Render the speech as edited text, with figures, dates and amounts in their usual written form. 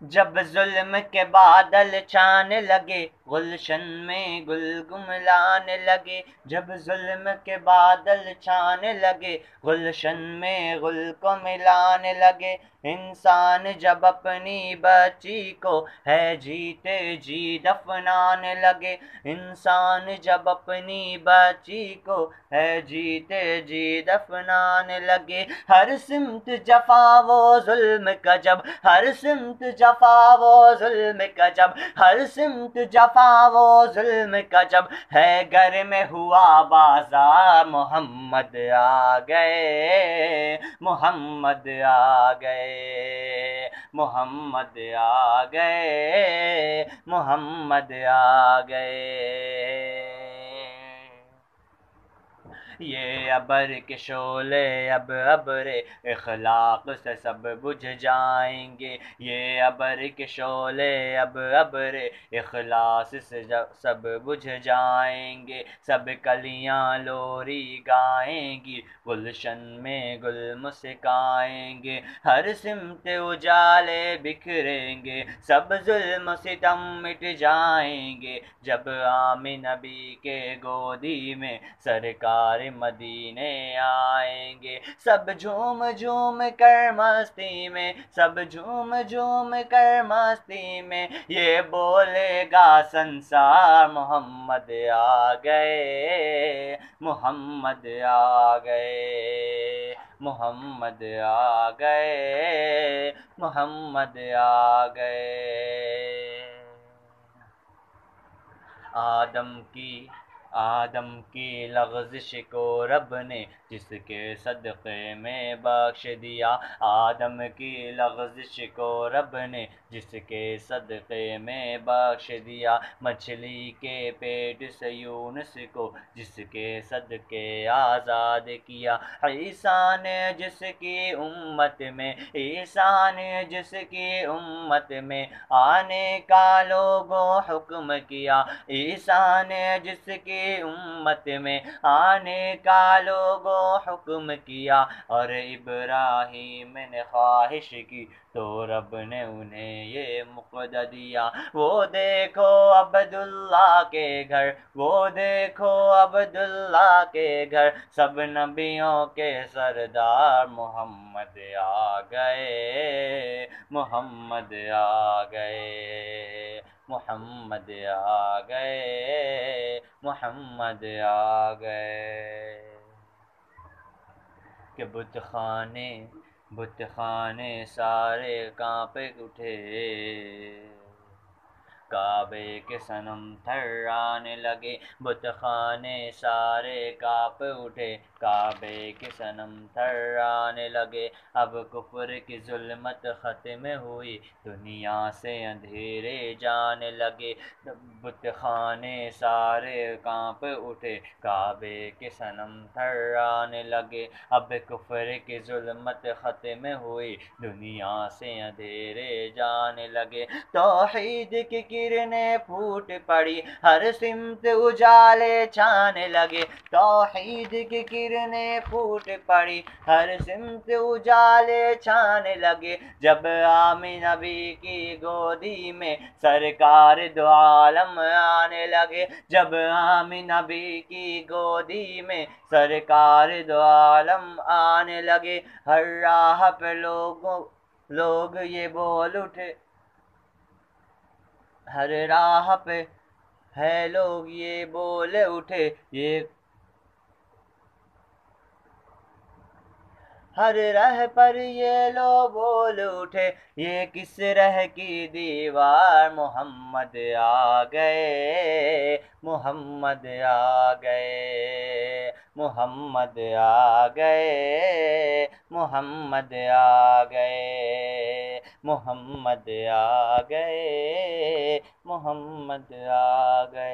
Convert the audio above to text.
جب ظلم کے بادل چھانے لگے گلشن میں گل گملانے لگے، جب ظلم کے بادل چھانے لگے گلشن میں گل کو ملانے لگے، انسان جب اپنی بچی کو ہے جیتے جی دفنانے لگے، انسان جب اپنی بچی کو ہے جیتے جی دفنانے لگے، ہر سمت جفا و ظلم کا جب، ہر سمت جفا و ظلم کا جب، ہر سمت جفا و ظلم کا جب ہے گھر میں ہوا بازار، محمد آ گئے، محمد آ گئے، محمد آ گئے، محمد آ گئے۔ یہ ابر کے شعلے اب ابر اخلاق سے سب بجھ جائیں گے، یہ ابر کے شعلے اب ابر اخلاص سے سب بجھ جائیں گے، سب کلیاں لوری گائیں گی، گلشن میں گل مسکائیں گے، ہر سمت اجالے بکھریں گے، سب ظلم ستم مٹ جائیں گے، جب آمن نبی کے گودی میں سرکار مدینے آئیں گے، سب جھوم جھوم کر مستی میں، سب جھوم جھوم کر مستی میں یہ بولے گا سنسار، محمد آ گئے، محمد آ گئے، محمد آ گئے، محمد آ گئے۔ آدم کی لغزش کو رب نے جس کے صدقے میں بخش دیا، آدم کی لغزش کو رب نے جس کے صدقے میں بخش دیا، مچھلی کے پیٹ سے یونس کو جس کے صدقے آزاد کیا، عیسیٰ نے جس کی امت میں، عیسیٰ نے جس کی امت میں آنے کا لوگوں حکم کیا، عیسیٰ نے جس کی امت میں آنے کا لوگوں حکم کیا، اور ابراہیم نے خواہش کی تو رب نے انہیں یہ مقدر دیا، وہ دیکھو عبداللہ کے گھر، وہ دیکھو عبداللہ کے گھر، سب نبیوں کے سردار، محمد آ گئے، محمد آ گئے، محمد آ گئے، محمد آ گئے۔ کہ بت خانے سارے کانپ اٹھے، کعبے کے صنم تھرانے لگے، بت خانے سارے کانپ اٹھے، کعبے کے صنم تھرانے لگے، اب کفر کی ظلمت ختم ہوئی، دنیا سے اندھیرے جانے لگے، بت خانے سارے کانپ اٹھے، کعبے کے صنم تھرانے لگے، اب کفر کی ظلمت ختم ہوئی، دنیا سے اندھیرے جانے لگے، توحید کی کرنیں پھوٹ پڑی، ہر سمت اجالے چھانے لگے، توحید کی کرنیں پھوٹ پڑی، ہر سمت اجالے چھانے لگے، جب آمن نبی کی گودی میں سرکار دو عالم آنے لگے، جب آمن نبی کی گودی میں سرکار دو عالم آنے لگے، ہر راہ پہ لوگ یہ بول اٹھے، ہر راہ پہ ہے لوگ یہ بول اٹھے، یہ ہر راہ پر یہ لوگ بول اٹھے، یہ کس رہ کی دیوار، محمد آ گئے، محمد آ گئے، محمد آ گئے، محمد آ گئے، محمد آ گئے، محمد آ گئے۔